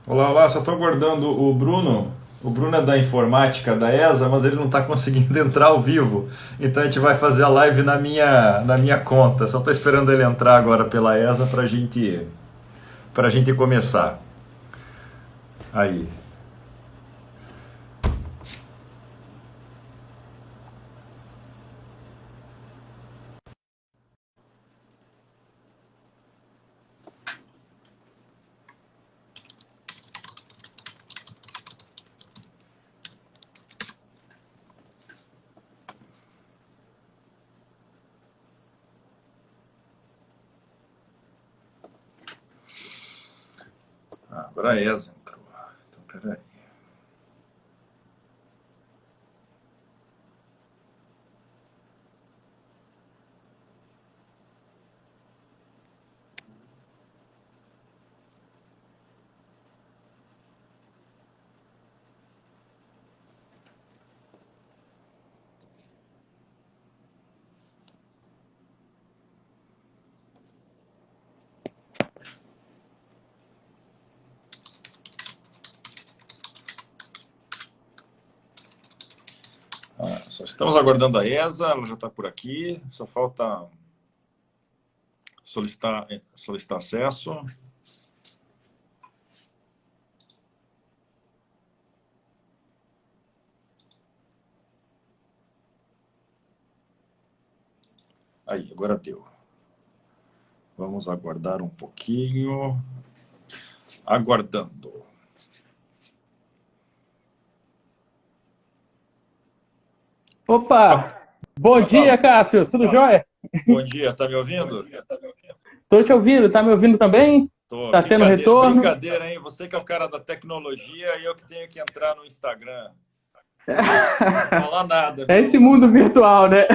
Olá, olá, só estou aguardando o Bruno. O Bruno é da informática da ESA, mas ele não está conseguindo entrar ao vivo. Então a gente vai fazer a live na minha conta. Só estou esperando ele entrar agora pela ESA para gente começar. Aí. Ah, agora a ESA entrou. Então, peraí. Só estamos aguardando a ESA, ela já está por aqui. Só falta solicitar acesso. Aí, agora deu. Vamos aguardar um pouquinho. Aguardando. Opa! Bom dia, Fala. Cássio. Tudo jóia? Bom dia, tá me ouvindo? Tô te ouvindo. Tá me ouvindo também? Tô. Tá tendo Brincadeira, retorno? brincadeira, hein? Você que é o cara da tecnologia e eu que tenho que entrar no Instagram. Não falar nada, É esse viu? mundo virtual, né?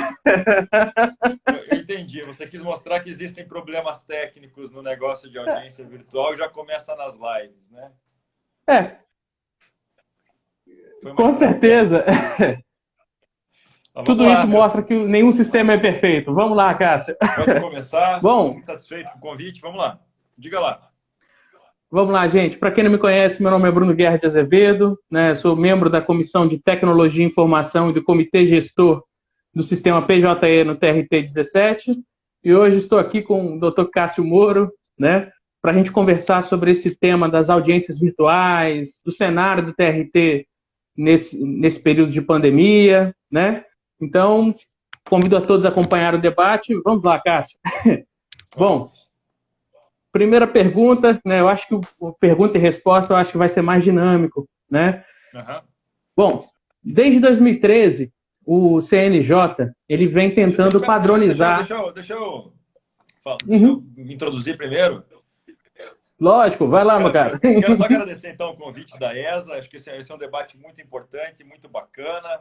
Eu entendi. Você quis mostrar que existem problemas técnicos no negócio de audiência virtual e já começa nas lives, né? É, Foi uma com estratégia. certeza. Mas vamos Tudo lá, isso meu. mostra que nenhum sistema é perfeito. Vamos lá, Cássio. Pode começar. Estou Bom, muito satisfeito com o convite. Vamos lá. Diga lá. vamos lá, gente. Para quem não me conhece, meu nome é Bruno Guerra de Azevedo, né? Sou membro da Comissão de Tecnologia e Informação e do Comitê Gestor do Sistema PJE no TRT 17. E hoje estou aqui com o Dr. Cássio Moro, né? Para a gente conversar sobre esse tema das audiências virtuais, do cenário do TRT nesse período de pandemia, né? Então, convido a todos a acompanhar o debate. Vamos lá, Cássio. Bom, Vamos. primeira pergunta, né? Eu acho que o pergunta e resposta eu acho que vai ser mais dinâmico, né? Aham. Bom, desde 2013, o CNJ ele vem tentando padronizar. Deixa eu Uhum, me introduzir primeiro. lógico, vai lá, meu cara. Quero só agradecer, então, o convite da ESA. Acho que esse é um debate muito importante, muito bacana.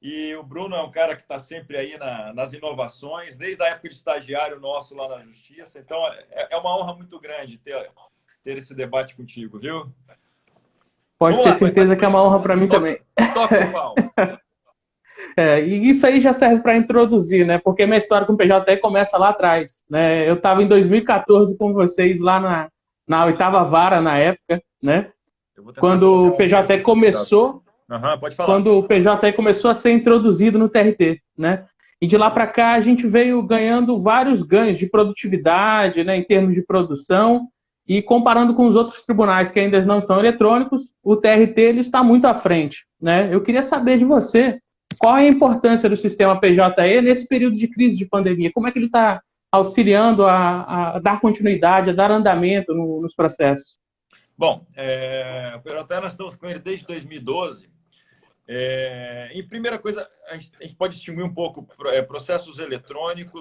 E o Bruno é um cara que está sempre aí nas inovações, desde a época de estagiário nosso lá na Justiça. Então, é uma honra muito grande ter esse debate contigo, viu? Pode Vamos ter lá, certeza que é uma honra para mim também. toca o pau. E isso aí já serve para introduzir, né? Porque minha história com o PJE começa lá atrás, né? Eu estava em 2014 com vocês lá na oitava vara na época, né? Eu vou tentar Quando colocar o um PJE texto fixado. começou, Aham, pode falar. quando o PJE começou a ser introduzido no TRT, né? E de lá para cá a gente veio ganhando vários ganhos de produtividade, né, em termos de produção, e comparando com os outros tribunais que ainda não estão eletrônicos, o TRT ele está muito à frente, né? Eu queria saber de você qual é a importância do sistema PJE nesse período de crise de pandemia, como é que ele está auxiliando a dar continuidade, a dar andamento nos processos. Bom, o PJT nós estamos com ele desde 2012. Em primeira coisa, a gente pode distinguir um pouco processo eletrônico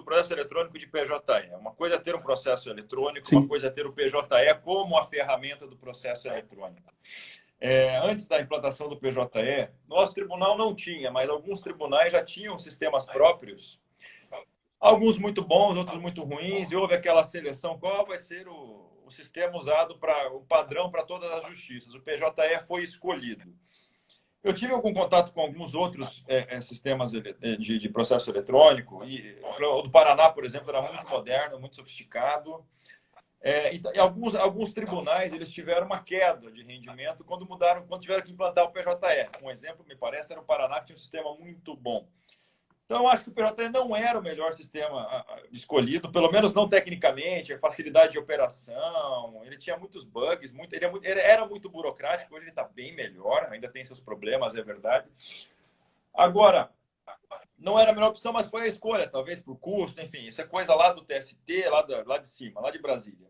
de PJE. Uma coisa é ter um processo eletrônico, uma Sim. coisa é ter o PJE como a ferramenta do processo eletrônico. Antes da implantação do PJE, nosso tribunal não tinha, mas alguns tribunais já tinham sistemas próprios, alguns muito bons, outros muito ruins, e houve aquela seleção, qual vai ser o sistema usado para o padrão para todas as justiças. O PJE foi escolhido. Eu tive algum contato com alguns outros sistemas de processo eletrônico. E o do Paraná, por exemplo, era muito moderno, muito sofisticado. E alguns tribunais eles tiveram uma queda de rendimento quando tiveram que implantar o PJE. Um exemplo, me parece, era o Paraná, que tinha um sistema muito bom. Então, eu acho que o PJE não era o melhor sistema escolhido, pelo menos não tecnicamente, a facilidade de operação, ele tinha muitos bugs, ele era muito burocrático, hoje ele está bem melhor, ainda tem seus problemas, é verdade. Agora, não era a melhor opção, mas foi a escolha, talvez por custo, enfim, isso é coisa lá do TST, lá de cima, lá de Brasília.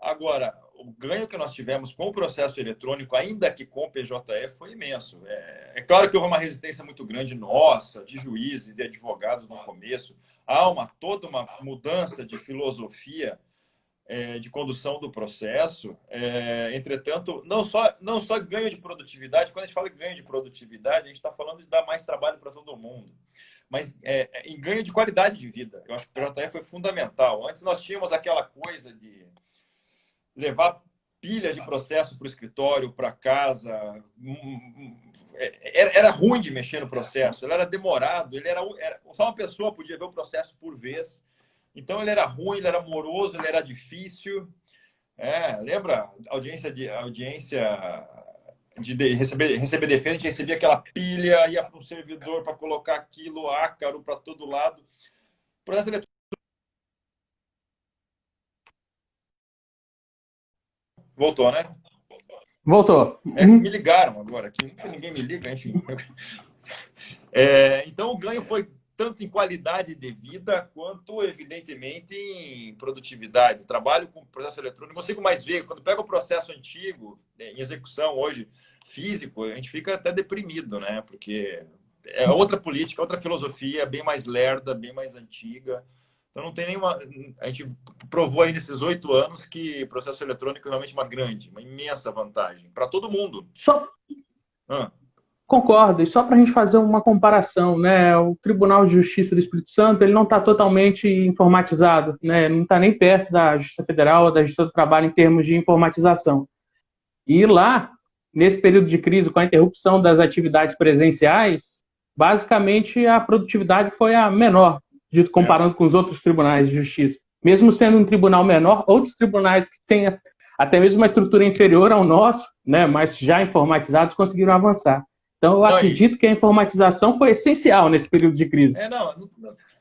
Agora, o ganho que nós tivemos com o processo eletrônico, ainda que com o PJE, foi imenso. É claro que houve uma resistência muito grande nossa, de juízes, de advogados no começo. Há toda uma mudança de filosofia de condução do processo. Entretanto, não só ganho de produtividade. Quando a gente fala em ganho de produtividade, a gente está falando de dar mais trabalho para todo mundo. Mas em ganho de qualidade de vida. Eu acho que o PJE foi fundamental. Antes nós tínhamos aquela coisa de levar pilhas de processo para o escritório, para casa. Era ruim de mexer no processo, ele era demorado, só uma pessoa podia ver o processo por vez. Então ele era ruim, ele era moroso, ele era difícil. Lembra? Audiência de receber defesa, a gente recebia aquela pilha, ia para um servidor para colocar aquilo, ácaro para todo lado. O processo eletrônico voltou, né? Voltou. Me ligaram agora aqui, nunca ninguém me liga, enfim. Então o ganho foi tanto em qualidade de vida quanto, evidentemente, em produtividade. Trabalho com processo eletrônico, não consigo mais ver. Quando pega o processo antigo, em execução hoje, físico, a gente fica até deprimido, né? Porque é outra política, outra filosofia, bem mais lerda, bem mais antiga. Então não tem nenhuma... A gente provou aí nesses 8 anos que o processo eletrônico é realmente uma imensa vantagem para todo mundo. Concordo. E só para a gente fazer uma comparação, né? O Tribunal de Justiça do Espírito Santo ele não está totalmente informatizado, né? Não está nem perto da Justiça Federal ou da Justiça do Trabalho em termos de informatização. E lá, nesse período de crise, com a interrupção das atividades presenciais, basicamente a produtividade foi a menor, dito comparando com os outros tribunais de justiça. Mesmo sendo um tribunal menor, outros tribunais que têm até mesmo uma estrutura inferior ao nosso, né, mas já informatizados, conseguiram avançar. Então, eu acredito que a informatização foi essencial nesse período de crise.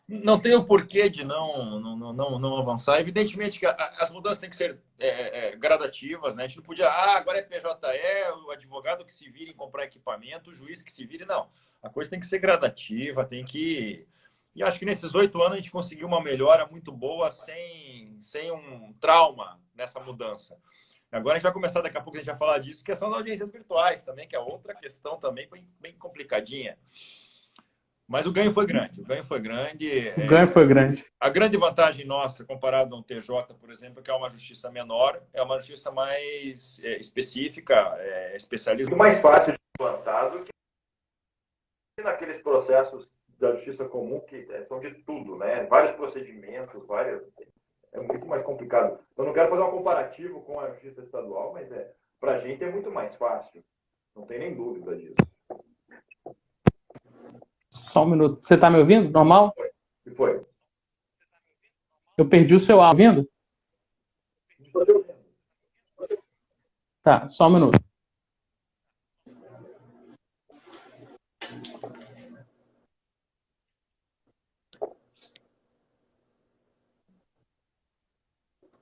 Não tem o porquê de não avançar. Evidentemente que as mudanças têm que ser gradativas, né? A gente não podia, agora é PJE, o advogado que se vire em comprar equipamento, o juiz que se vire. Não, a coisa tem que ser gradativa, tem que... E acho que nesses 8 anos a gente conseguiu uma melhora muito boa sem um trauma nessa mudança. Agora a gente vai começar, daqui a pouco a gente vai falar disso, questão das audiências virtuais também, que é outra questão também bem complicadinha. Mas o ganho foi grande. O ganho foi grande. A grande vantagem nossa, comparado a um TJ, por exemplo, é que é uma justiça menor, é uma justiça mais específica, especializada. Mais fácil de implantar do que naqueles processos da justiça comum, que são de tudo, né? Vários procedimentos, é muito mais complicado. Eu não quero fazer um comparativo com a justiça estadual, mas para a gente é muito mais fácil. Não tem nem dúvida disso. Só um minuto. Você está me ouvindo? Normal? Foi. Eu perdi o seu áudio. Ouvindo? Estou te ouvindo. Tá, só um minuto.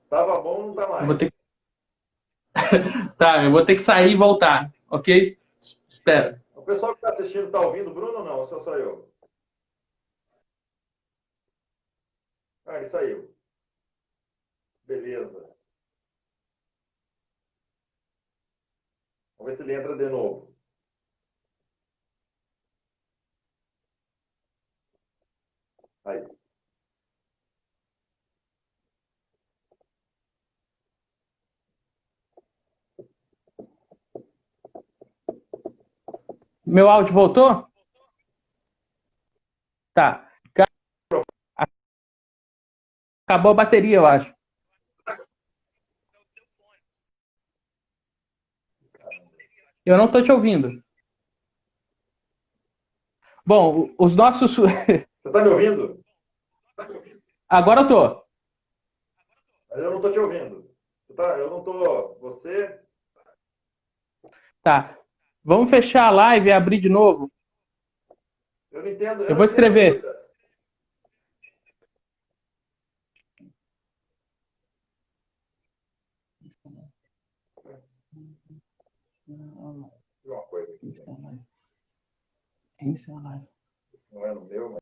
Tava bom, não tá mais. Tá, eu vou ter que sair e voltar, ok? Espera. O pessoal que está assistindo está ouvindo, Bruno, ou não? Ou só eu? Ele saiu. Beleza. Vamos ver se ele entra de novo. Aí. Meu áudio voltou? Tá. Acabou a bateria, eu acho. Eu não estou te ouvindo. Bom, os nossos... Você está me ouvindo? Agora eu estou. Eu não estou te ouvindo. Tá, eu não tô. Você? Tá. Vamos fechar a live e abrir de novo. Eu não entendo. Eu vou escrever. Uma coisa aqui. Iniciar a live. Não é no meu, mas...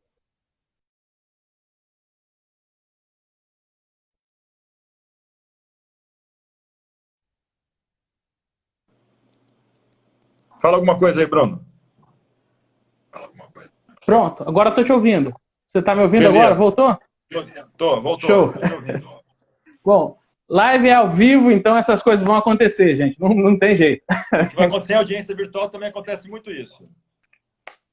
Fala alguma coisa aí, Bruno. Pronto, agora estou te ouvindo. Você está me ouvindo Beleza. agora? Voltou? Voltou. Show. Tô te ouvindo. Bom, live é ao vivo, então essas coisas vão acontecer, gente. Não tem jeito. O que vai acontecer em audiência virtual também acontece muito isso.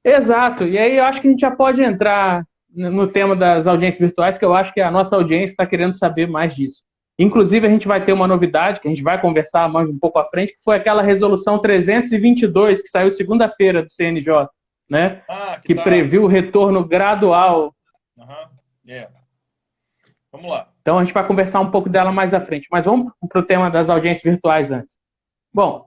Exato. E aí eu acho que a gente já pode entrar no tema das audiências virtuais, que eu acho que a nossa audiência está querendo saber mais disso. Inclusive, a gente vai ter uma novidade, que a gente vai conversar mais um pouco à frente, que foi aquela resolução 322, que saiu segunda-feira do CNJ, né? Que previu o retorno gradual. Vamos lá. Então, a gente vai conversar um pouco dela mais à frente. Mas vamos para o tema das audiências virtuais antes. Bom,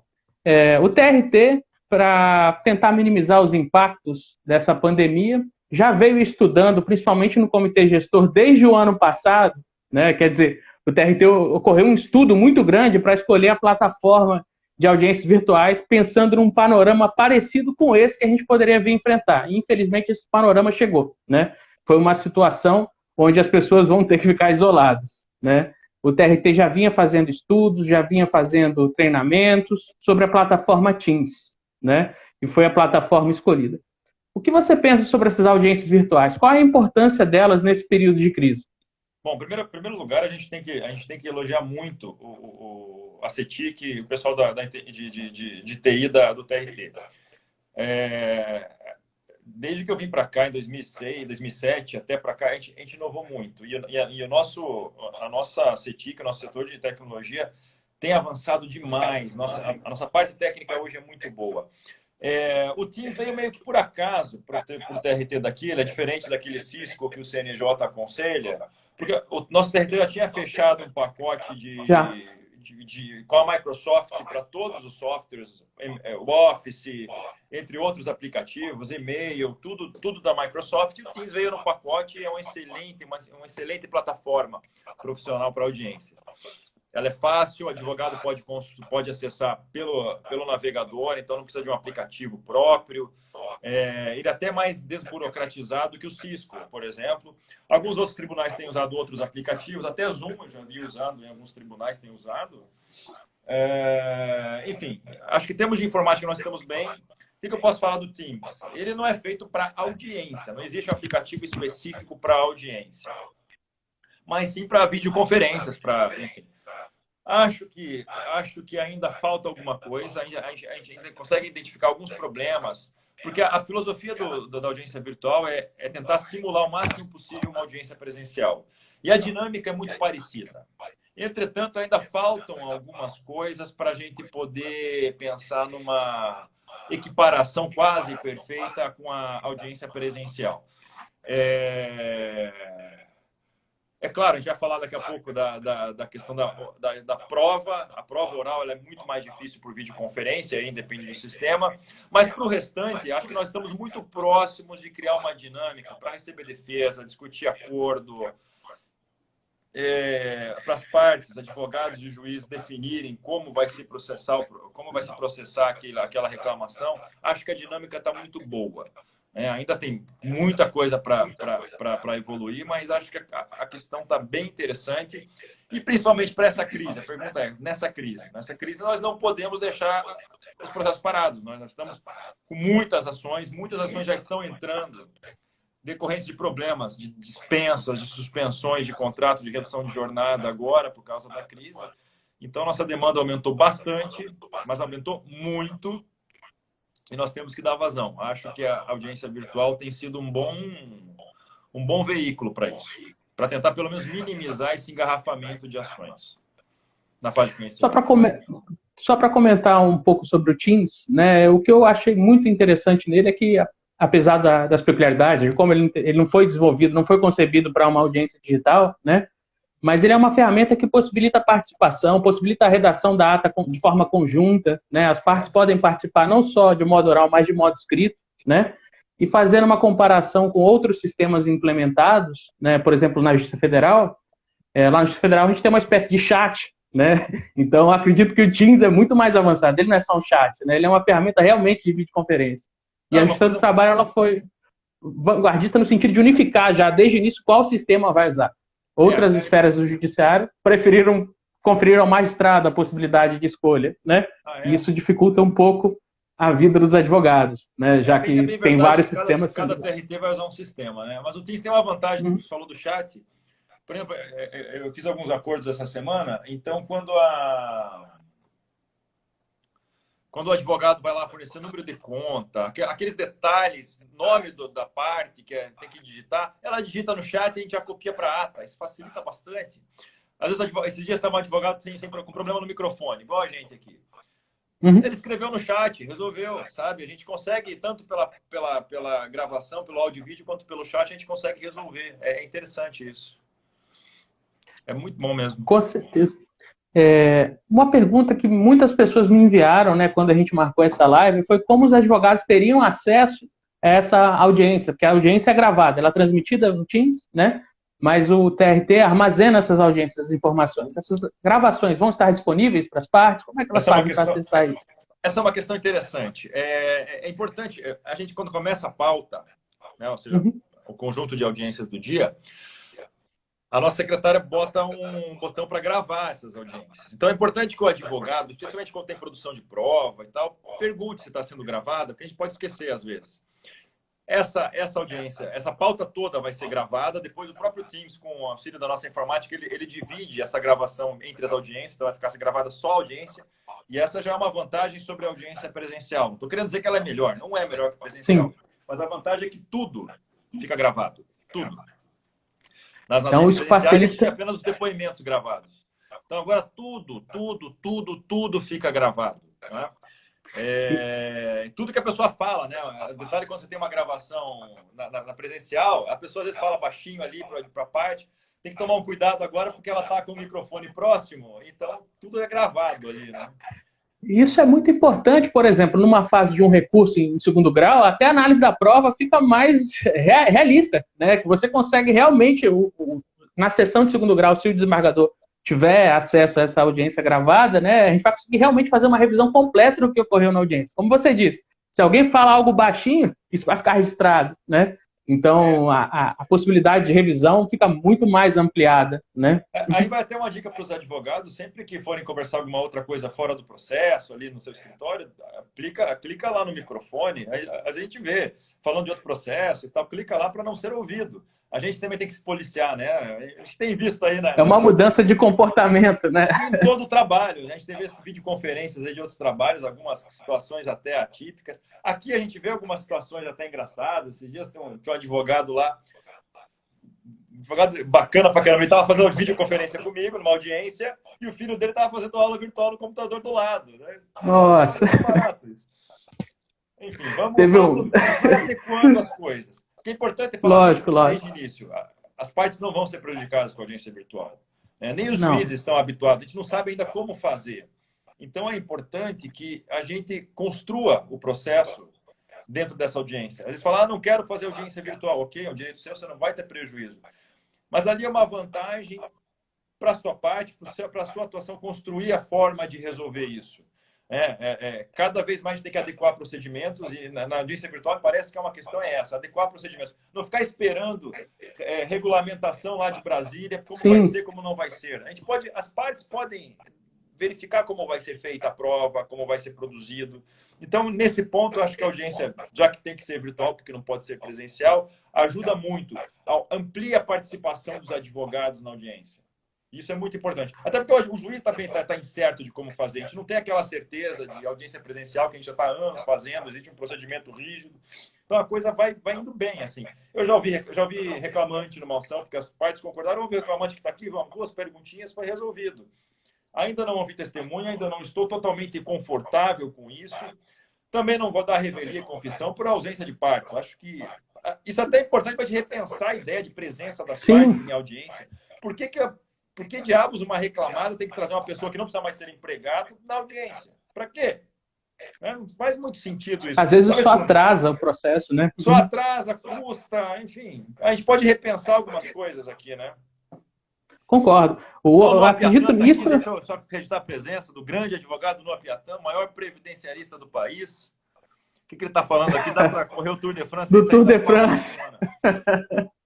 o TRT, para tentar minimizar os impactos dessa pandemia, já veio estudando, principalmente no comitê gestor, desde o ano passado, né? Quer dizer, o TRT ocorreu um estudo muito grande para escolher a plataforma de audiências virtuais, pensando num panorama parecido com esse que a gente poderia vir enfrentar. E, infelizmente, esse panorama chegou, né? Foi uma situação onde as pessoas vão ter que ficar isoladas, né? O TRT já vinha fazendo estudos, já vinha fazendo treinamentos sobre a plataforma Teams, né? E foi a plataforma escolhida. O que você pensa sobre essas audiências virtuais? Qual a importância delas nesse período de crise? Bom, em primeiro lugar, a gente tem que elogiar muito a CETIC, o pessoal de TI do TRT. Desde que eu vim para cá em 2006, 2007 até para cá, a gente inovou muito. E a nossa CETIC, o nosso setor de tecnologia, tem avançado demais. A nossa parte técnica hoje é muito boa. O Teams veio meio que por acaso para o TRT daqui, ele é diferente daquele Cisco que o CNJ aconselha, porque o nosso TRT já tinha fechado um pacote com a Microsoft para todos os softwares, o Office, entre outros aplicativos, e-mail, tudo da Microsoft. E o Teams veio no pacote e é uma excelente plataforma profissional para audiência. Ela é fácil, o advogado pode acessar pelo navegador, então não precisa de um aplicativo próprio. Ele é até mais desburocratizado que o Cisco, por exemplo. Alguns outros tribunais têm usado outros aplicativos, até Zoom eu já vi usando, em alguns tribunais têm usado. Enfim, acho que em termos de informática nós estamos bem. O que eu posso falar do Teams? Ele não é feito para audiência, não existe um aplicativo específico para audiência, mas sim para videoconferências, enfim. Acho que ainda falta alguma coisa, a gente ainda consegue identificar alguns problemas, porque a filosofia da audiência virtual é tentar simular o máximo possível uma audiência presencial. E a dinâmica é muito parecida. Entretanto, ainda faltam algumas coisas para a gente poder pensar numa equiparação quase perfeita com a audiência presencial. É claro, a gente vai falar daqui a pouco da questão da prova. A prova oral ela é muito mais difícil por videoconferência, aí depende do sistema. Mas, para o restante, acho que nós estamos muito próximos de criar uma dinâmica para receber defesa, discutir acordo, para as partes, advogados e juízes definirem como vai se processar aquela reclamação. Acho que a dinâmica está muito boa. Ainda tem muita coisa para evoluir, mas acho que a questão está bem interessante, e principalmente para essa crise. A pergunta é, nessa crise nós não podemos deixar os processos parados. Nós estamos com muitas ações já estão entrando, decorrentes de problemas, de dispensas, de suspensões de contratos, de redução de jornada agora por causa da crise. Então, nossa demanda aumentou bastante, mas aumentou muito, e nós temos que dar vazão. Acho que a audiência virtual tem sido um bom veículo para isso, para tentar pelo menos minimizar esse engarrafamento de ações na fase de conhecimento. Só para comentar um pouco sobre o Teams, né, o que eu achei muito interessante nele é que, apesar das peculiaridades, de como ele não foi desenvolvido, não foi concebido para uma audiência digital, né, mas ele é uma ferramenta que possibilita a participação, possibilita a redação da ata de forma conjunta, né? As partes podem participar não só de modo oral, mas de modo escrito, né? E fazendo uma comparação com outros sistemas implementados, né? Por exemplo, na Justiça Federal, lá na Justiça Federal a gente tem uma espécie de chat, né? Então, acredito que o Teams é muito mais avançado. Ele não é só um chat, né? Ele é uma ferramenta realmente de videoconferência. E a Justiça do Trabalho ela foi vanguardista no sentido de unificar já desde o início qual sistema vai usar. Outras esferas do judiciário conferiram ao magistrado a possibilidade de escolha, né? E isso dificulta um pouco a vida dos advogados, né? Já que tem verdade, vários sistemas. Cada TRT vai usar um sistema, né? Mas o Teams tem uma vantagem, você falou do chat. Por exemplo, eu fiz alguns acordos essa semana, então quando o advogado vai lá fornecer número de conta, aqueles detalhes, nome da parte que tem que digitar, ela digita no chat e a gente já copia para a ata. Isso facilita bastante. Às vezes, esses dias estava um advogado com problema no microfone, igual a gente aqui. Ele escreveu no chat, resolveu, sabe? A gente consegue, tanto pela gravação, pelo áudio e vídeo, quanto pelo chat, a gente consegue resolver. É interessante isso. É muito bom mesmo. Com certeza. Uma pergunta que muitas pessoas me enviaram, né, quando a gente marcou essa live, foi como os advogados teriam acesso a essa audiência, porque a audiência é gravada, ela é transmitida no Teams, né, mas o TRT armazena essas audiências, essas informações. Essas gravações vão estar disponíveis para as partes? Como é que elas fazem para acessar isso? Essa é uma questão interessante. É importante, a gente quando começa a pauta, né, ou seja, o conjunto de audiências do dia, a nossa secretária bota um botão para gravar essas audiências. Então, é importante que o advogado, especialmente quando tem produção de prova e tal, pergunte se está sendo gravada, porque a gente pode esquecer às vezes. Essa audiência, essa pauta toda vai ser gravada, depois o próprio Teams, com o auxílio da nossa informática, ele divide essa gravação entre as audiências, então vai ficar gravada só a audiência, e essa já é uma vantagem sobre a audiência presencial. Não estou querendo dizer que ela é melhor, não é melhor que presencial, mas a vantagem é que tudo fica gravado, tudo. Nas então, isso facilita... a gente tem apenas os depoimentos gravados. Então, agora tudo fica gravado. Né? Tudo que a pessoa fala, né? Detalhe, quando você tem uma gravação na presencial, a pessoa às vezes fala baixinho ali para a parte. Tem que tomar um cuidado agora porque ela está com o microfone próximo. Então, tudo é gravado ali, né? Isso é muito importante, por exemplo, numa fase de um recurso em segundo grau, até a análise da prova fica mais realista, né? Que você consegue realmente, na sessão de segundo grau, se o desembargador tiver acesso a essa audiência gravada, né, a gente vai conseguir realmente fazer uma revisão completa do que ocorreu na audiência. Como você disse, se alguém fala algo baixinho, isso vai ficar registrado, né? Então, a possibilidade de revisão fica muito mais ampliada, né? Aí vai ter uma dica para os advogados, sempre que forem conversar alguma outra coisa fora do processo, ali no seu escritório, clica lá no microfone, aí a gente vê, falando de outro processo e tal, clica lá para não ser ouvido. A gente também tem que se policiar, né? A gente tem visto aí... É uma mudança de comportamento, né? Em todo o trabalho, né? A gente teve videoconferências aí de outros trabalhos, algumas situações até atípicas. Aqui a gente vê algumas situações até engraçadas. Esses dias tem um advogado lá, advogado bacana pra caramba, ele estava fazendo uma videoconferência comigo, numa audiência, e o filho dele estava fazendo aula virtual no computador do lado. Né? Nossa! É barato isso. Enfim, vamos adequando as coisas. O que é importante é falar desde o início. As partes não vão ser prejudicadas com a audiência virtual. Nem os juízes estão habituados. A gente não sabe ainda como fazer. Então, é importante que a gente construa o processo dentro dessa audiência. Às vezes fala, não quero fazer audiência virtual. Ok, é um direito seu, você não vai ter prejuízo. Mas ali é uma vantagem para a sua parte, para a sua atuação, construir a forma de resolver isso. Cada vez mais a gente tem que adequar procedimentos e na audiência virtual parece que é uma questão essa, adequar procedimentos. Não ficar esperando regulamentação lá de Brasília, como vai ser, como não vai ser. As partes podem verificar como vai ser feita a prova, como vai ser produzido. Então, nesse ponto, eu acho que a audiência, já que tem que ser virtual, porque não pode ser presencial, ajuda muito. Amplia a participação dos advogados na audiência. Isso é muito importante. Até porque o juiz também está incerto de como fazer. A gente não tem aquela certeza de audiência presencial que a gente já está há anos fazendo, existe um procedimento rígido. Então, a coisa vai indo bem, assim. Eu já ouvi reclamante numa ação, porque as partes concordaram, ouvi reclamante que está aqui, vamos, 2 perguntinhas, foi resolvido. Ainda não ouvi testemunha, ainda não estou totalmente confortável com isso. Também não vou dar revelia e confissão por ausência de partes. Acho que isso até é importante para a gente repensar a ideia de presença das partes em audiência. Por que Por que diabos uma reclamada tem que trazer uma pessoa que não precisa mais ser empregado na audiência? Para quê? Não faz muito sentido isso. Às vezes só atrasa o processo, né? Só atrasa, custa, enfim. A gente pode repensar algumas coisas aqui, né? Concordo. Eu acredito nisso. Aqui, deixa eu só registrar a presença do grande advogado Noah Piatan, maior previdenciarista do país. O que ele está falando aqui? Dá para correr o Tour de France? Do Tour de France.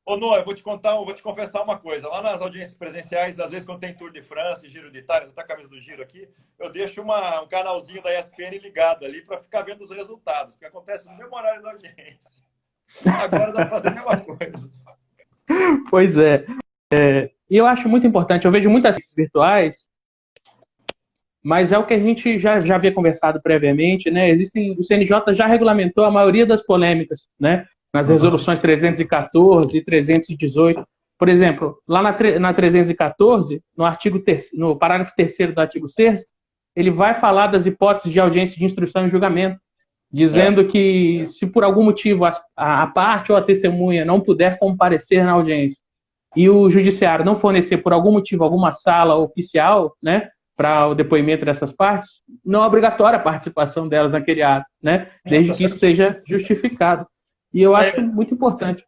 Ô, Noah, eu vou te confessar uma coisa. Lá nas audiências presenciais, às vezes quando tem Tour de France, Giro de Itália, tá a camisa do Giro aqui, eu deixo um canalzinho da ESPN ligado ali para ficar vendo os resultados, porque acontece no mesmo horário da audiência. Agora dá para fazer a mesma coisa. Pois é. E eu acho muito importante, eu vejo muitas redes virtuais, mas é o que a gente já havia conversado previamente, né? O CNJ já regulamentou a maioria das polêmicas, né? Nas resoluções 314 e 318. Por exemplo, lá na 314, no parágrafo 3º do artigo 6º, ele vai falar das hipóteses de audiência de instrução e julgamento, dizendo que se por algum motivo a parte ou a testemunha não puder comparecer na audiência e o judiciário não fornecer por algum motivo alguma sala oficial, né, para o depoimento dessas partes, não é obrigatória a participação delas naquele ato, né, desde que isso seja justificado. E eu acho muito importante.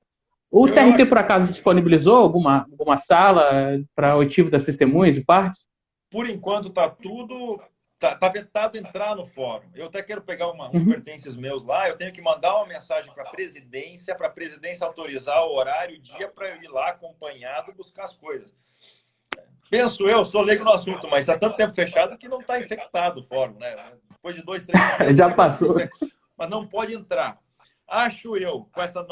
O TRT, por acaso, disponibilizou alguma sala para oitivo das testemunhas e partes? Por enquanto está tudo... Está vetado entrar no fórum. Eu até quero pegar uns pertences meus lá, eu tenho que mandar uma mensagem para a presidência autorizar o horário, o dia, para eu ir lá acompanhado buscar as coisas. Penso eu, sou leigo no assunto, mas está tanto tempo fechado que não está infectado o fórum, né? Depois de 2, 3 anos... Já passou. Mas não pode entrar. Acho eu, com essa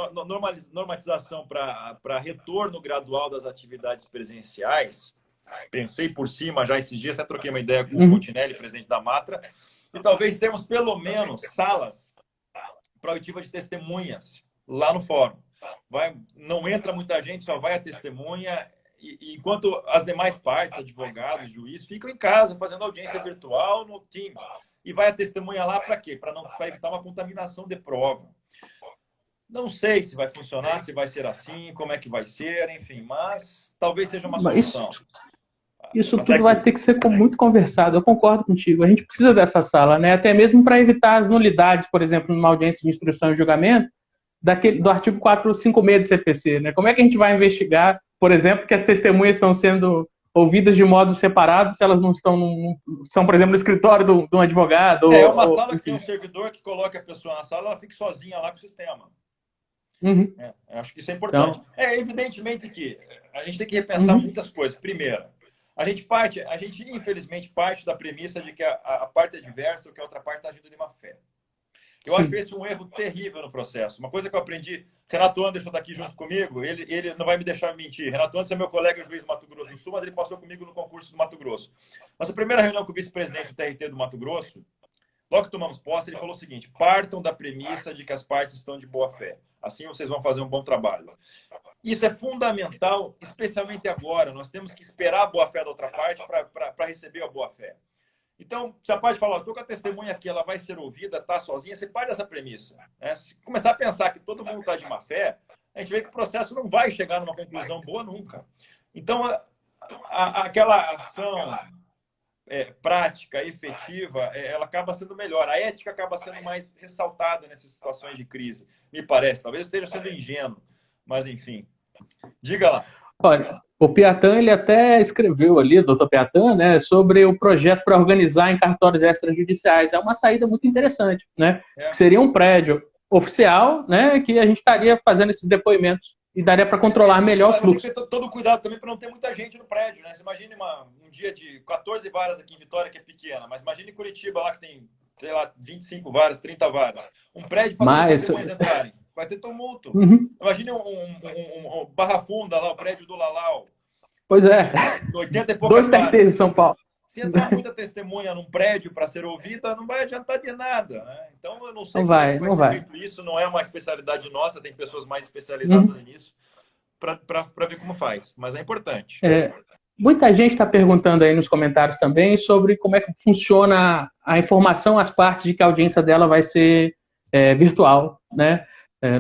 normatização para retorno gradual das atividades presenciais, pensei por cima já esses dias, até troquei uma ideia com o Fontinelli, presidente da Matra, e talvez temos pelo menos salas para oitiva de testemunhas lá no fórum. Não entra muita gente, só vai a testemunha, enquanto as demais partes, advogados, juiz, ficam em casa fazendo audiência virtual no Teams. E vai a testemunha lá para quê? Para evitar uma contaminação de prova. Não sei se vai funcionar, se vai ser assim, como é que vai ser, enfim, mas talvez seja uma solução. Isso tudo vai ter que ser muito conversado, eu concordo contigo. A gente precisa dessa sala, né? Até mesmo para evitar as nulidades, por exemplo, numa audiência de instrução e julgamento, do artigo 456 do CPC, né? Como é que a gente vai investigar, por exemplo, que as testemunhas estão sendo ouvidas de modo separado se elas não são, por exemplo, no escritório de um advogado? É uma sala que tem um servidor que coloca a pessoa na sala, ela fica sozinha lá com o sistema. Acho que isso é importante. Então, evidentemente que a gente tem que repensar muitas coisas. Primeiro, a gente infelizmente parte da premissa de que a parte adversa, que a outra parte está agindo de má fé. Eu acho esse um erro terrível no processo. Uma coisa que eu aprendi, Renato Anderson está aqui junto comigo, ele não vai me deixar mentir. Renato Anderson é meu colega juiz do Mato Grosso do Sul, mas ele passou comigo no concurso do Mato Grosso. Nossa primeira reunião com o vice-presidente do TRT do Mato Grosso, logo que tomamos posse, ele falou o seguinte: partam da premissa de que as partes estão de boa fé. Assim vocês vão fazer um bom trabalho. Isso é fundamental, especialmente agora. Nós temos que esperar a boa-fé da outra parte para receber a boa-fé. Então, se a parte falar, estou com a testemunha aqui, ela vai ser ouvida, está sozinha, você parte dessa premissa. Né? Se começar a pensar que todo mundo está de má-fé, a gente vê que o processo não vai chegar numa conclusão boa nunca. Então, aquela ação prática, efetiva, ela acaba sendo melhor. A ética acaba sendo mais ressaltada nessas situações de crise, me parece. Talvez eu esteja sendo ingênuo, mas enfim. Diga lá. Olha, o Piatan, ele até escreveu ali, o doutor Piatan, né, sobre o projeto para organizar em cartórios extrajudiciais. É uma saída muito interessante, né? Seria um prédio oficial, né, que a gente estaria fazendo esses depoimentos e daria para controlar melhor o fluxo. Tem que ter todo cuidado também para não ter muita gente no prédio, né? Você imagine um dia de 14 varas aqui em Vitória, que é pequena, mas imagine Curitiba lá que tem, sei lá, 25 varas, 30 varas. Um prédio para as testemunhas entrarem. Vai ter tumulto. Imagine um Barra Funda lá, o prédio do Lalau. Pois é. 80 e poucas 2 TRTs em São Paulo. Se entrar muita testemunha num prédio para ser ouvida, não vai adiantar de nada. Né? Então, eu não sei como é que vai ser feito isso. Não é uma especialidade nossa, tem pessoas mais especializadas nisso para ver como faz. Mas é importante. Muita gente está perguntando aí nos comentários também sobre como é que funciona a informação às partes de que a audiência dela vai ser virtual, né?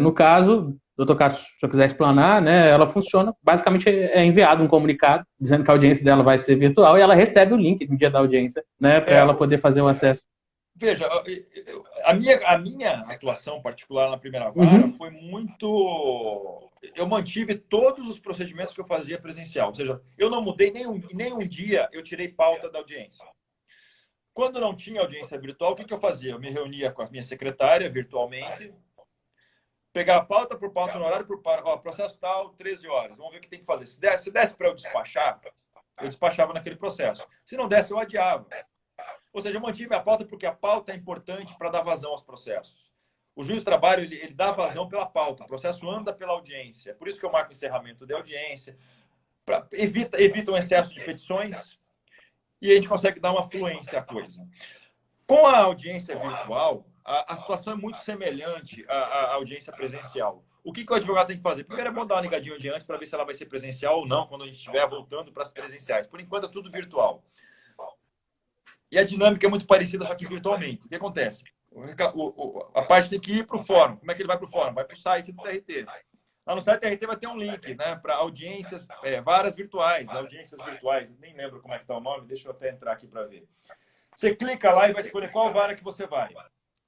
No caso, doutor Cássio, se eu quiser explanar, né, ela funciona, basicamente é enviado um comunicado dizendo que a audiência dela vai ser virtual e ela recebe o link no dia da audiência, né, para ela poder fazer o acesso. Veja, a minha atuação particular na primeira vara foi muito... Eu mantive todos os procedimentos que eu fazia presencial. Ou seja, eu não mudei nem um dia, eu tirei pauta da audiência. Quando não tinha audiência virtual, o que eu fazia? Eu me reunia com a minha secretária virtualmente, pegava pauta por pauta no horário, processo tal, 13 horas. Vamos ver o que tem que fazer. Se desse para eu despachava naquele processo. Se não desse, eu adiava. Ou seja, eu mantive a pauta porque a pauta é importante para dar vazão aos processos. O juiz do trabalho, ele dá vazão pela pauta. O processo anda pela audiência. Por isso que eu marco o encerramento da audiência. Evita um excesso de petições e a gente consegue dar uma fluência à coisa. Com a audiência virtual, a situação é muito semelhante à audiência presencial. O que o advogado tem que fazer? Primeiro é bom dar uma ligadinha de antes para ver se ela vai ser presencial ou não, quando a gente estiver voltando para as presenciais. Por enquanto é tudo virtual. E a dinâmica é muito parecida, só que virtualmente. O que acontece? A parte tem que ir para o fórum. Como é que ele vai para o fórum? Vai para o site do TRT. Lá no site do TRT vai ter um link, né, para audiências, varas virtuais, audiências virtuais. Nem lembro como é que está o nome, deixa eu até entrar aqui para ver. Você clica lá e vai escolher qual vara que você vai.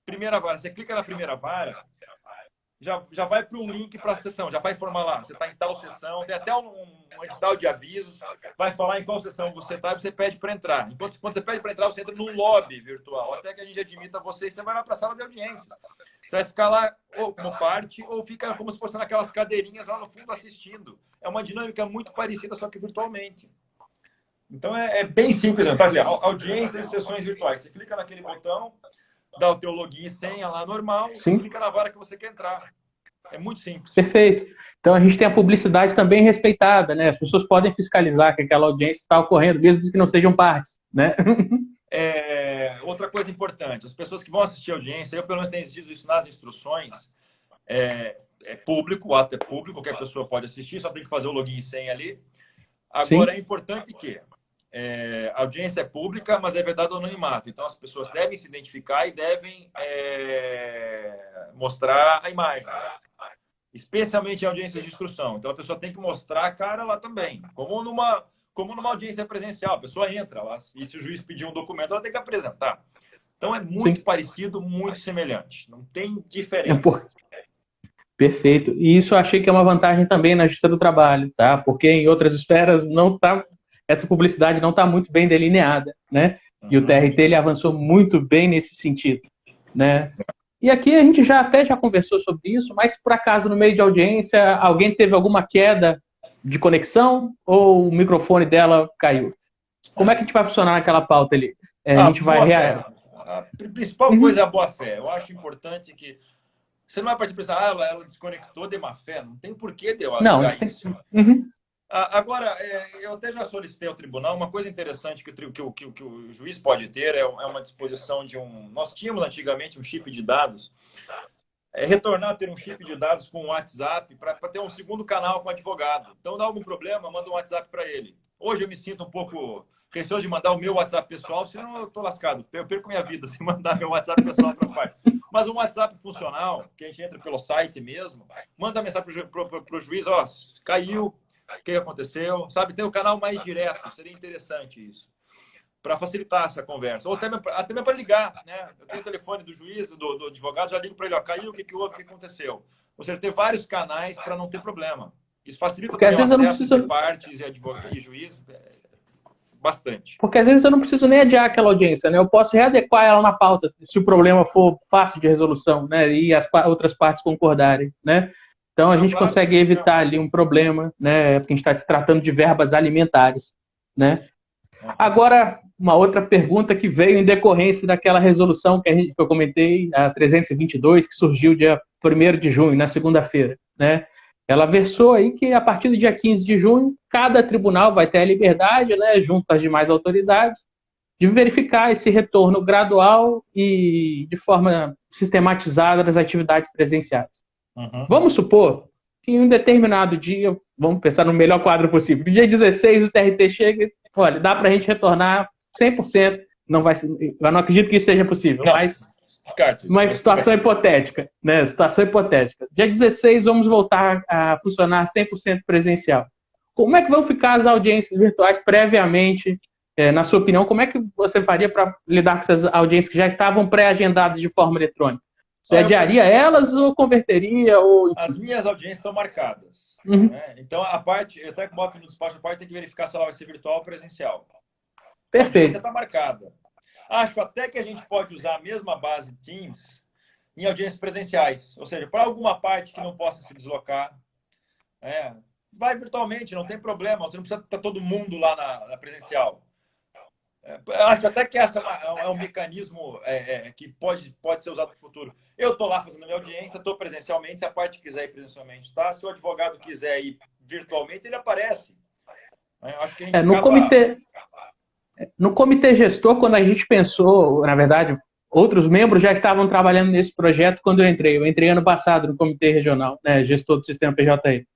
Primeira vara. Você clica na primeira vara, já vai para um link para a sessão, já vai informar lá. Você está em tal sessão, tem até um edital de avisos, vai falar em qual sessão você está e você pede para entrar. Quando você pede para entrar, você entra num lobby virtual, até que a gente admita você e você vai lá para a sala de audiências. Você vai ficar lá ou como parte, ou fica como se fosse naquelas cadeirinhas lá no fundo assistindo. É uma dinâmica muito parecida, só que virtualmente. Então é bem simples. Tá aqui, audiências e sessões virtuais. Você clica naquele botão, dá o teu login e senha lá normal, e clica na vara que você quer entrar. É muito simples. Perfeito. Então a gente tem a publicidade também respeitada, né? As pessoas podem fiscalizar que aquela audiência está ocorrendo, mesmo que não sejam partes, né? Outra coisa importante, as pessoas que vão assistir a audiência, eu pelo menos tenho exigido isso nas instruções, é público, o ato é público, qualquer pessoa pode assistir, só tem que fazer o login e senha ali. Agora, é importante que a audiência é pública, mas é vedado anonimato. Então, as pessoas devem se identificar e devem mostrar a imagem. Especialmente em audiências de instrução. Então, a pessoa tem que mostrar a cara lá também. Como numa audiência presencial. A pessoa entra lá e se o juiz pedir um documento, ela tem que apresentar. Então, é muito parecido, muito semelhante. Não tem diferença. Perfeito. E isso eu achei que é uma vantagem também na Justiça do Trabalho, tá? Porque em outras esferas essa publicidade não está muito bem delineada, né? E o TRT ele avançou muito bem nesse sentido, né? E aqui a gente já conversou sobre isso, mas por acaso no meio de audiência alguém teve alguma queda de conexão ou o microfone dela caiu? Como é que a gente vai funcionar naquela pauta ali? A gente vai a principal coisa é a boa-fé. Eu acho importante que você não vai partir pensar, ela desconectou de má fé. Não tem porquê de eu alegar isso. Agora, eu até já solicitei ao tribunal uma coisa interessante que o juiz pode ter é uma disposição de Nós tínhamos antigamente um chip de dados. Retornar a ter um chip de dados com o WhatsApp para ter um segundo canal com o advogado. Então, dá algum problema, manda um WhatsApp para ele. Hoje eu me sinto um pouco receoso de mandar o meu WhatsApp pessoal, senão eu estou lascado. Eu perco minha vida se mandar meu WhatsApp pessoal para as partes. Mas um WhatsApp funcional, que a gente entra pelo site mesmo, manda mensagem para o juiz, caiu, o que aconteceu, sabe? Tem o canal mais direto, seria interessante isso, para facilitar essa conversa. Ou até mesmo para ligar, né? Eu tenho o telefone do juiz, do advogado, já ligo para ele, caiu, o que houve, o que aconteceu. Ou seja, ter vários canais para não ter problema. Isso facilita porque, também o acesso de partes e juiz bastante. Porque às vezes eu não preciso nem adiar aquela audiência, né? Eu posso readequar ela na pauta, se o problema for fácil de resolução, né? E as outras partes concordarem, né? Então a gente consegue evitar ali um problema, né? Porque a gente está se tratando de verbas alimentares, né? Agora, uma outra pergunta que veio em decorrência daquela resolução que eu comentei, a 322, que surgiu dia 1º de junho, na segunda-feira, né? Ela versou aí que a partir do dia 15 de junho, cada tribunal vai ter a liberdade, né, junto às demais autoridades, de verificar esse retorno gradual e de forma sistematizada das atividades presenciais. Vamos supor que em um determinado dia, vamos pensar no melhor quadro possível, no dia 16 o TRT chega e, olha, dá para a gente retornar 100%, eu não acredito que isso seja possível, mas Descarto isso. Uma situação hipotética, né? Situação hipotética. Dia 16, vamos voltar a funcionar 100% presencial. Como é que vão ficar as audiências virtuais previamente? Na sua opinião, como é que você faria para lidar com essas audiências que já estavam pré-agendadas de forma eletrônica? Você adiaria elas ou converteria? As minhas audiências estão marcadas. Uhum. Né? Então, a parte, eu até boto no despacho, a parte tem que verificar se ela vai ser virtual ou presencial. A audiência está marcada. Acho até que a gente pode usar a mesma base Teams em audiências presenciais. Ou seja, para alguma parte que não possa se deslocar, vai virtualmente, não tem problema. Você não precisa estar todo mundo lá na presencial. Acho até que essa é um mecanismo que pode ser usado no futuro. Eu estou lá fazendo minha audiência, estou presencialmente, se a parte quiser ir presencialmente, tá? Se o advogado quiser ir virtualmente, ele aparece. Acho que a gente no comitê gestor, quando a gente pensou, na verdade, outros membros já estavam trabalhando nesse projeto quando eu entrei. Eu entrei ano passado no comitê regional, né, gestor do sistema PJE.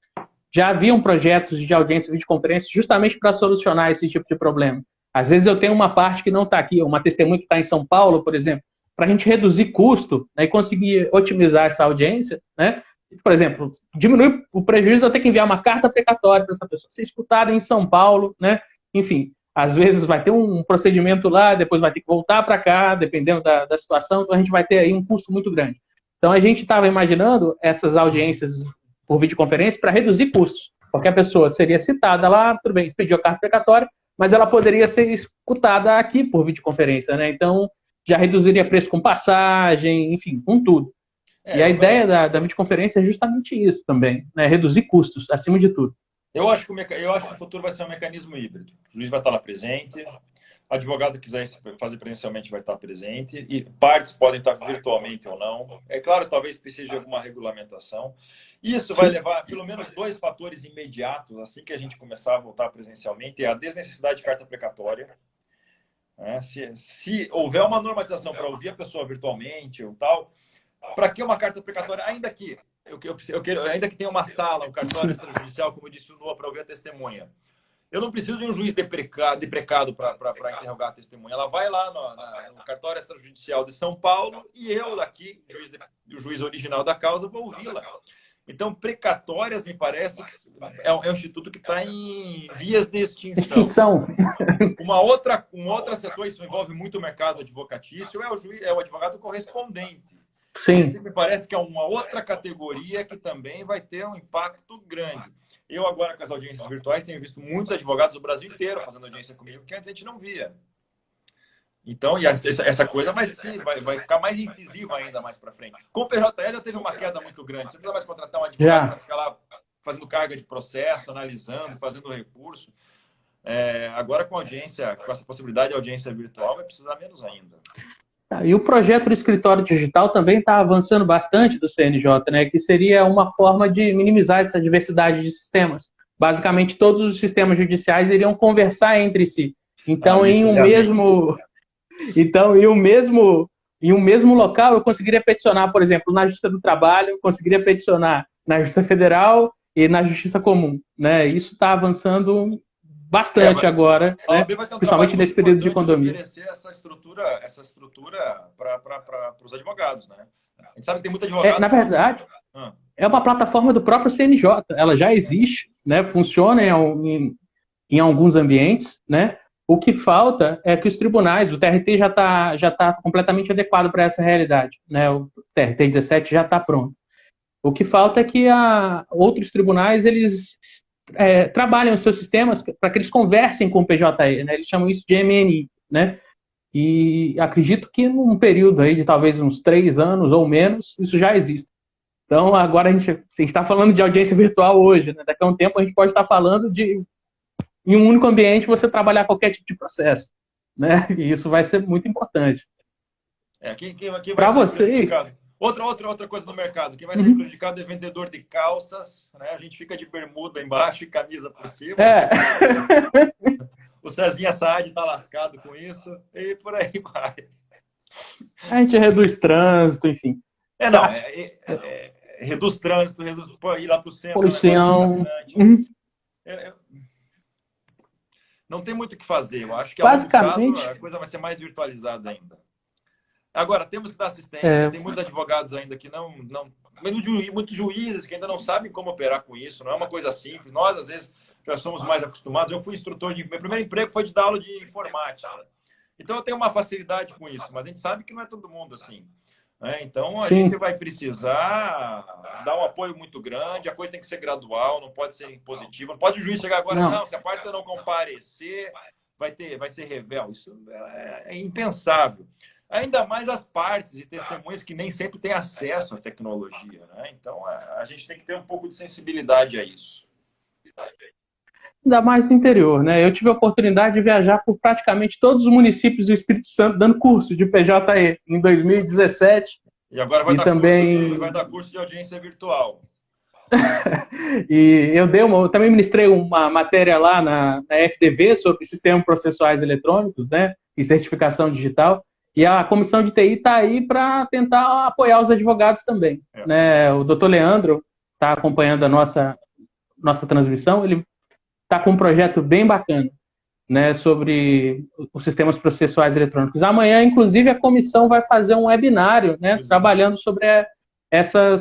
Já haviam projetos de audiência e videoconferência justamente para solucionar esse tipo de problema. Às vezes eu tenho uma parte que não está aqui, uma testemunha que está em São Paulo, por exemplo, para a gente reduzir custo, né, e conseguir otimizar essa audiência, né? Por exemplo, diminuir o prejuízo de eu ter que enviar uma carta precatória para essa pessoa ser escutada em São Paulo, né? Enfim, às vezes vai ter um procedimento lá, depois vai ter que voltar para cá, dependendo da situação, então a gente vai ter aí um custo muito grande. Então a gente estava imaginando essas audiências por videoconferência para reduzir custos, porque a pessoa seria citada lá, tudo bem, expediu a carta precatória, mas ela poderia ser escutada aqui por videoconferência, né? Então já reduziria preço com passagem, enfim, com tudo. E a ideia da videoconferência é justamente isso também, né? Reduzir custos, acima de tudo. Eu acho que o futuro vai ser um mecanismo híbrido. O juiz vai estar lá presente, o advogado que quiser fazer presencialmente vai estar presente, e partes podem estar virtualmente ou não. É claro, talvez precise de alguma regulamentação. Isso vai levar pelo menos 2 fatores imediatos, assim que a gente começar a voltar presencialmente, é a desnecessidade de carta precatória. Se houver uma normatização para ouvir a pessoa virtualmente ou tal, para que uma carta precatória, ainda que ainda que tenha uma sala, um cartório extrajudicial, como disse o Noah, para ouvir a testemunha. Eu não preciso de um juiz deprecado para interrogar a testemunha. Ela vai lá no cartório extrajudicial de São Paulo e eu daqui, o juiz original da causa, vou ouvi-la. Então, precatórias, me parece, que é um instituto que está em vias de extinção. Um outro setor, isso envolve muito o mercado advocatício, é o advogado correspondente. Sim. Esse me parece que é uma outra categoria que também vai ter um impacto grande. Eu agora, com as audiências virtuais, tenho visto muitos advogados do Brasil inteiro fazendo audiência comigo, que antes a gente não via. Então, e essa coisa vai ficar mais incisiva ainda mais para frente. Com o PJE já teve uma queda muito grande. Você não precisa mais contratar um advogado para ficar lá fazendo carga de processo, analisando, fazendo recurso. Agora, com audiência, com essa possibilidade de audiência virtual, vai precisar menos ainda. E o projeto do escritório digital também está avançando bastante do CNJ, né? Que seria uma forma de minimizar essa diversidade de sistemas. Basicamente, todos os sistemas judiciais iriam conversar entre si. Então, em um mesmo local, eu conseguiria peticionar, por exemplo, na Justiça do Trabalho, eu conseguiria peticionar na Justiça Federal e na Justiça Comum, né? Isso está avançando bastante agora, né? Principalmente nesse período de condomínio. Oferecer essa estrutura para os advogados, né? A gente sabe que tem muito advogado. Na verdade, é uma plataforma do próprio CNJ. Ela já existe, né? Funciona em alguns ambientes, né? O que falta é que os tribunais, o TRT já tá completamente adequado para essa realidade, né? O TRT 17 já está pronto. O que falta é que outros tribunais eles trabalhem os seus sistemas para que eles conversem com o PJE, né? Eles chamam isso de MNI, né? E acredito que num período aí de talvez uns 3 anos ou menos, isso já existe. Então, agora a gente está falando de audiência virtual hoje, né? Daqui a um tempo a gente pode estar falando de, em um único ambiente, você trabalhar qualquer tipo de processo, né? E isso vai ser muito importante. Para vocês. Outra coisa no mercado, quem vai ser prejudicado é vendedor de calças, né? A gente fica de bermuda embaixo e camisa por cima. O Cezinha Saad está lascado com isso e por aí vai. A gente reduz trânsito, enfim. Reduz trânsito, ir lá para o centro. Poluição. Não tem muito o que fazer. Eu acho que basicamente, a coisa vai ser mais virtualizada ainda. Agora, temos que dar assistência, tem muitos advogados ainda que muitos juízes que ainda não sabem como operar com isso, não é uma coisa simples. Nós, às vezes, já somos mais acostumados. Eu fui instrutor meu primeiro emprego foi de dar aula de informática. Então, eu tenho uma facilidade com isso, mas a gente sabe que não é todo mundo assim. Né? Então, a gente vai precisar dar um apoio muito grande, a coisa tem que ser gradual, não pode ser impositiva, não pode o juiz chegar agora, não, se a parte não comparecer, vai ser revel. Isso é impensável. Ainda mais as partes e testemunhas que nem sempre têm acesso à tecnologia. Né? Então, a gente tem que ter um pouco de sensibilidade a isso. Ainda mais no interior, né? Eu tive a oportunidade de viajar por praticamente todos os municípios do Espírito Santo dando curso de PJE em 2017. E agora vai dar curso de audiência virtual. E eu também ministrei uma matéria lá na FDV sobre sistemas processuais eletrônicos, né? E certificação digital. E a comissão de TI está aí para tentar apoiar os advogados também. Né? O doutor Leandro está acompanhando a nossa transmissão. Ele está com um projeto bem bacana, né, sobre os sistemas processuais eletrônicos. Amanhã, inclusive, a comissão vai fazer um webinário, né, trabalhando sobre essa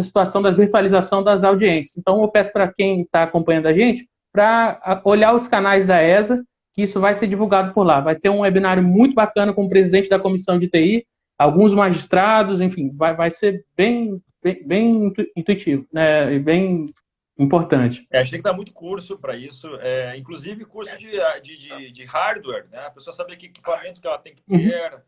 situação da virtualização das audiências. Então, eu peço para quem está acompanhando a gente para olhar os canais da ESA, que isso vai ser divulgado por lá. Vai ter um webinário muito bacana com o presidente da comissão de TI, alguns magistrados, enfim, vai ser bem intuitivo, né, e bem importante. A gente tem que dar muito curso para isso, inclusive curso de hardware, né? A pessoa saber que equipamento que ela tem que ter,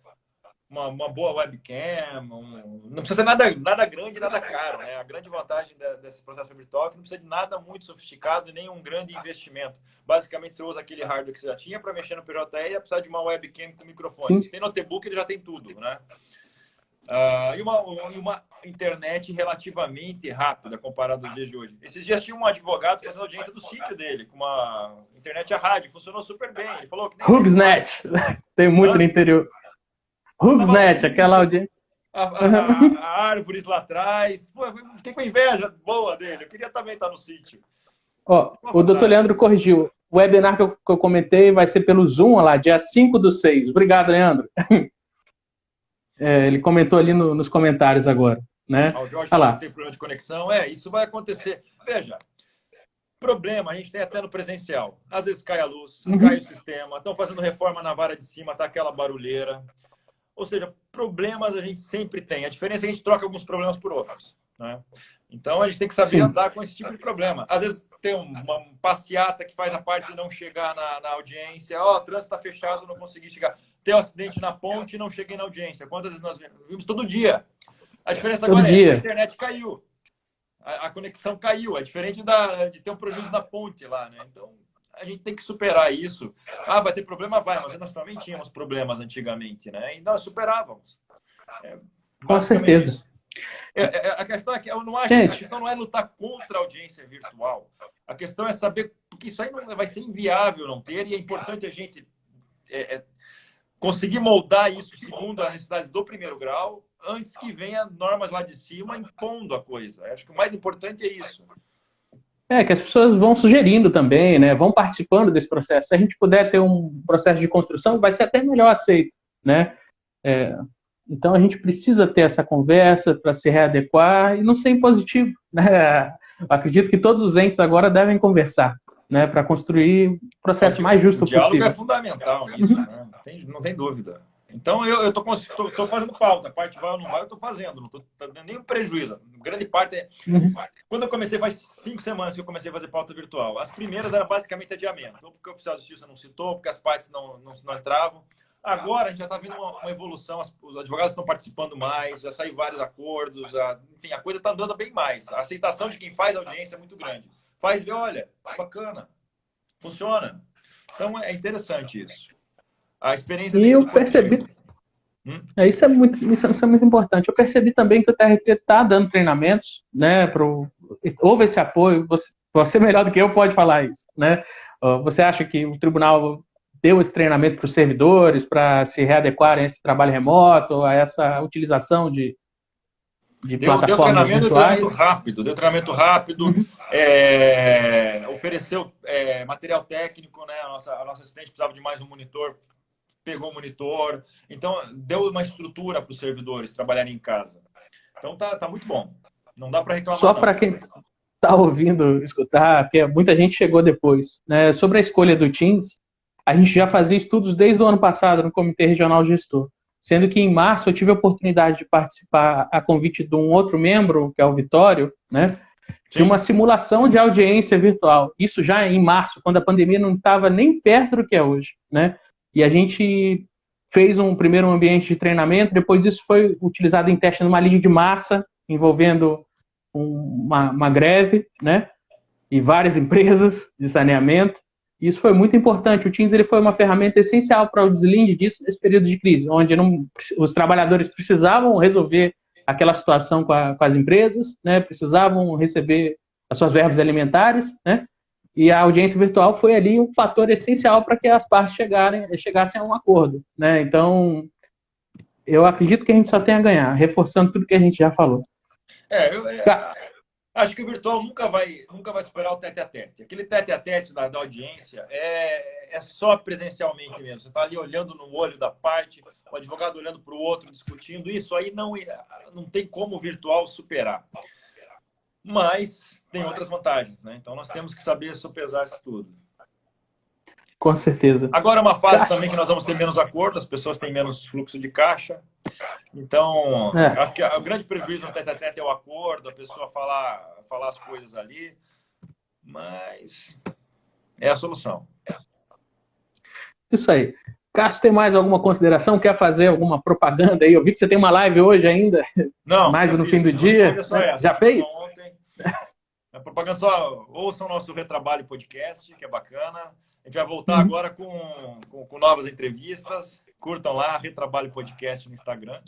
uma boa webcam, não precisa ser nada grande, nada caro, né? A grande vantagem desse processo virtual é que não precisa de nada muito sofisticado e nem um grande investimento. Basicamente, você usa aquele hardware que você já tinha para mexer no PJE e precisa de uma webcam com microfone. Se tem notebook, ele já tem tudo, né? E uma internet relativamente rápida comparado aos dias de hoje. Esses dias tinha um advogado fazendo audiência do sítio dele, com uma internet a rádio, funcionou super bem. Ele falou que HughesNet, tem muito no interior. HughesNet, aquela audiência. Árvores lá atrás. Pô, eu fiquei com inveja boa dele. Eu queria também estar no sítio. O doutor Leandro corrigiu. O webinar que eu comentei vai ser pelo Zoom, lá, dia 5/6. Obrigado, Leandro. Ele comentou ali nos comentários agora. Né? O Jorge falou que tem problema de conexão. Isso vai acontecer. Veja, problema a gente tem até no presencial. Às vezes cai a luz, cai o sistema, estão fazendo reforma na vara de cima, tá aquela barulheira. Ou seja, problemas a gente sempre tem. A diferença é que a gente troca alguns problemas por outros. Né? Então, a gente tem que saber andar com esse tipo de problema. Às vezes tem uma passeata que faz a parte de não chegar na audiência. O trânsito está fechado, não consegui chegar. Tem um acidente na ponte e não cheguei na audiência. Quantas vezes nós vimos? Todo dia. A diferença agora é que a internet caiu. A conexão caiu. É diferente de ter um prejuízo na ponte lá. Né? Então, a gente tem que superar isso. Vai ter problema? Vai. Mas nós também tínhamos problemas antigamente. Né? E nós superávamos. Com certeza. A questão é que eu não acho que a questão não é lutar contra a audiência virtual. A questão é saber, porque isso aí não vai ser inviável não ter, e é importante a gente conseguir moldar isso segundo as necessidades do primeiro grau, antes que venha normas lá de cima impondo a coisa. Acho que o mais importante é isso. Que as pessoas vão sugerindo também, né? Vão participando desse processo. Se a gente puder ter um processo de construção, vai ser até melhor aceito, né? Então, a gente precisa ter essa conversa para se readequar e não ser impositivo. Né? Acredito que todos os entes agora devem conversar, né, para construir o processo mais justo possível. O diálogo é fundamental nisso, né? Não tem dúvida. Então, eu estou fazendo pauta. A parte vai ou não vai, eu estou fazendo. Não estou dando nenhum prejuízo. Grande parte é... Quando eu comecei, faz 5 semanas que eu comecei a fazer pauta virtual. As primeiras eram basicamente adiamento. Ou porque o oficial de justiça não citou, porque as partes não entravam. Agora a gente já está vendo uma evolução, os advogados estão participando mais, já saíram vários acordos, enfim, a coisa está andando bem mais. A aceitação de quem faz audiência é muito grande. Faz ver, olha, bacana, funciona. Então é interessante isso. A experiência... E eu percebi... Isso é muito importante. Eu percebi também que o TRT está dando treinamentos, né? Houve esse apoio, você melhor do que eu pode falar isso, né? Você acha que o tribunal deu esse treinamento para os servidores, para se readequarem a esse trabalho remoto, a essa utilização de plataformas virtuais? Deu treinamento rápido, ofereceu material técnico, né? A nossa assistente precisava de mais um monitor, pegou o monitor. Então, deu uma estrutura para os servidores trabalharem em casa. Então, tá muito bom. Não dá para reclamar, Só não. para quem está ouvindo, escutar, porque muita gente chegou depois, né? Sobre a escolha do Teams, a gente já fazia estudos desde o ano passado no Comitê Regional Gestor, sendo que em março eu tive a oportunidade de participar a convite de um outro membro, que é o Vitório, né? De uma simulação de audiência virtual. Isso já em março, quando a pandemia não estava nem perto do que é hoje, né? E a gente fez um primeiro ambiente de treinamento, depois isso foi utilizado em teste numa linha de massa, envolvendo uma greve, né? E várias empresas de saneamento. Isso foi muito importante. O Teams ele foi uma ferramenta essencial para o deslinde disso nesse período de crise, onde os trabalhadores precisavam resolver aquela situação com as empresas, né? Precisavam receber as suas verbas alimentares, né? E a audiência virtual foi ali um fator essencial para que as partes chegassem a um acordo, né? Então, eu acredito que a gente só tem a ganhar, reforçando tudo que a gente já falou. Acho que o virtual nunca vai superar o tete-a-tete. Aquele tete-a-tete da audiência é só presencialmente mesmo. Você está ali olhando no olho da parte, o advogado olhando para o outro, discutindo. Isso aí não tem como o virtual superar. Mas tem outras vantagens, né? Então nós temos que saber sopesar isso tudo. Com certeza. Agora é uma fase também que nós vamos ter menos acordo, as pessoas têm menos fluxo de caixa. Então, acho que o grande prejuízo no tete-a-tete é o acordo, a pessoa falar as coisas ali. Mas é a solução. Isso aí. Cássio, tem mais alguma consideração? Quer fazer alguma propaganda aí? Eu vi que você tem uma live hoje ainda. Não. Mais no fim do dia. Já fez? A propaganda só ouçam o nosso Retrabalho Podcast, que é bacana. A gente vai voltar agora com novas entrevistas. Curtam lá, Retrabalho Podcast no Instagram.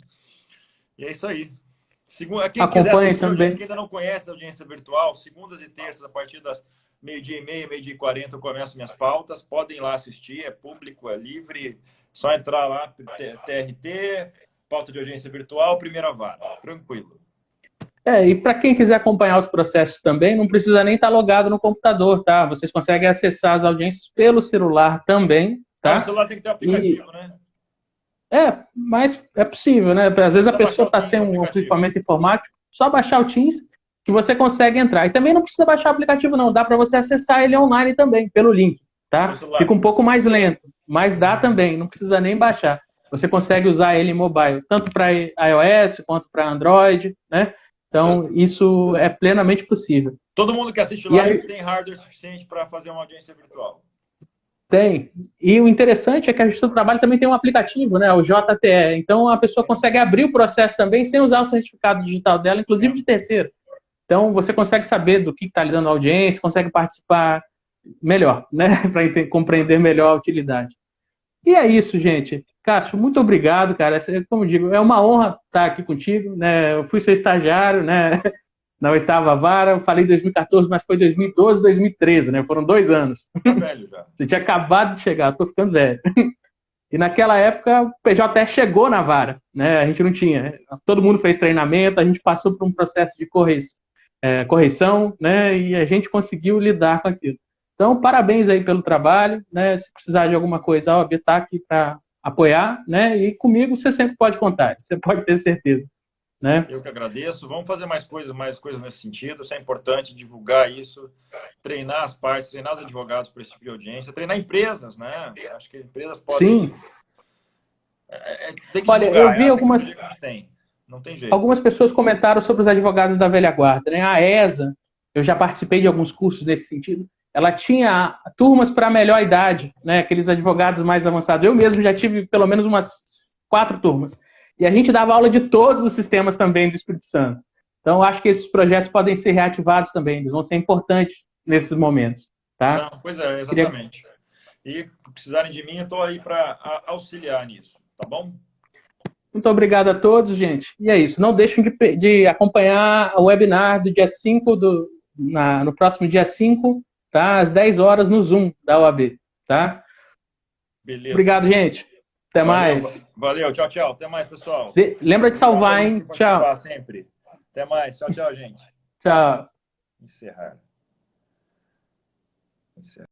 E é isso aí. Quem quiser também. Quem ainda não conhece a audiência virtual, segundas e terças, a partir das 12h30, 12h40, eu começo minhas pautas. Podem ir lá assistir, é público, é livre. Só entrar lá, TRT, pauta de audiência virtual, primeira vara. Tranquilo. E para quem quiser acompanhar os processos também, não precisa nem estar logado no computador, tá? Vocês conseguem acessar as audiências pelo celular também, tá? O celular tem que ter aplicativo, né? Mas é possível, né? Às vezes a pessoa está sem um equipamento informático, só baixar o Teams que você consegue entrar. E também não precisa baixar o aplicativo, não. Dá para você acessar ele online também, pelo link, tá? Fica um pouco mais lento, mas dá também, não precisa nem baixar. Você consegue usar ele em mobile, tanto para iOS quanto para Android, né? Então, isso é plenamente possível. Todo mundo que assiste live tem hardware suficiente para fazer uma audiência virtual? Tem. E o interessante é que a Justiça do Trabalho também tem um aplicativo, né? O JTE. Então, a pessoa consegue abrir o processo também sem usar o certificado digital dela, inclusive de terceiro. Então, você consegue saber do que está lidando a audiência, consegue participar melhor, né? Para compreender melhor a utilidade. E é isso, gente. Cássio, muito obrigado, cara. Como eu digo, é uma honra estar aqui contigo, né? Eu fui seu estagiário, né? Na 8ª vara, eu falei 2014, mas foi 2012, 2013, né? Foram 2 anos. Tá velho já. Você tinha acabado de chegar, tô ficando velho. E naquela época, o PJE chegou na vara, né? A gente não tinha. Todo mundo fez treinamento, a gente passou por um processo de correção, né? E a gente conseguiu lidar com aquilo. Então, parabéns aí pelo trabalho, né? Se precisar de alguma coisa, a OAB está aqui para apoiar, né? E comigo você sempre pode contar, você pode ter certeza, né? Eu que agradeço. Vamos fazer mais coisas nesse sentido. Isso é importante, divulgar isso, treinar as partes, treinar os advogados para esse tipo de audiência, treinar empresas, né? Acho que as empresas podem... Sim. Tem que Olha, divulgar, eu vi algumas... Não tem jeito. Algumas pessoas comentaram sobre os advogados da velha guarda, né? A ESA, eu já participei de alguns cursos nesse sentido, ela tinha turmas para a melhor idade, né? Aqueles advogados mais avançados. Eu mesmo já tive pelo menos umas 4 turmas. E a gente dava aula de todos os sistemas também do Espírito Santo. Então, acho que esses projetos podem ser reativados também. Eles vão ser importantes nesses momentos. Tá? Pois é, exatamente. E se precisarem de mim, eu estou aí para auxiliar nisso. Tá bom? Muito obrigado a todos, gente. E é isso. Não deixem de acompanhar o webinar do dia 5, no próximo dia 5, tá? Às 10 horas no Zoom da OAB. Tá? Beleza. Obrigado, gente. Até mais. Valeu. Tchau, tchau. Até mais, pessoal. Lembra de salvar, hein? Tchau. Sempre. Até mais. Tchau, tchau, gente. Tchau. Encerrar.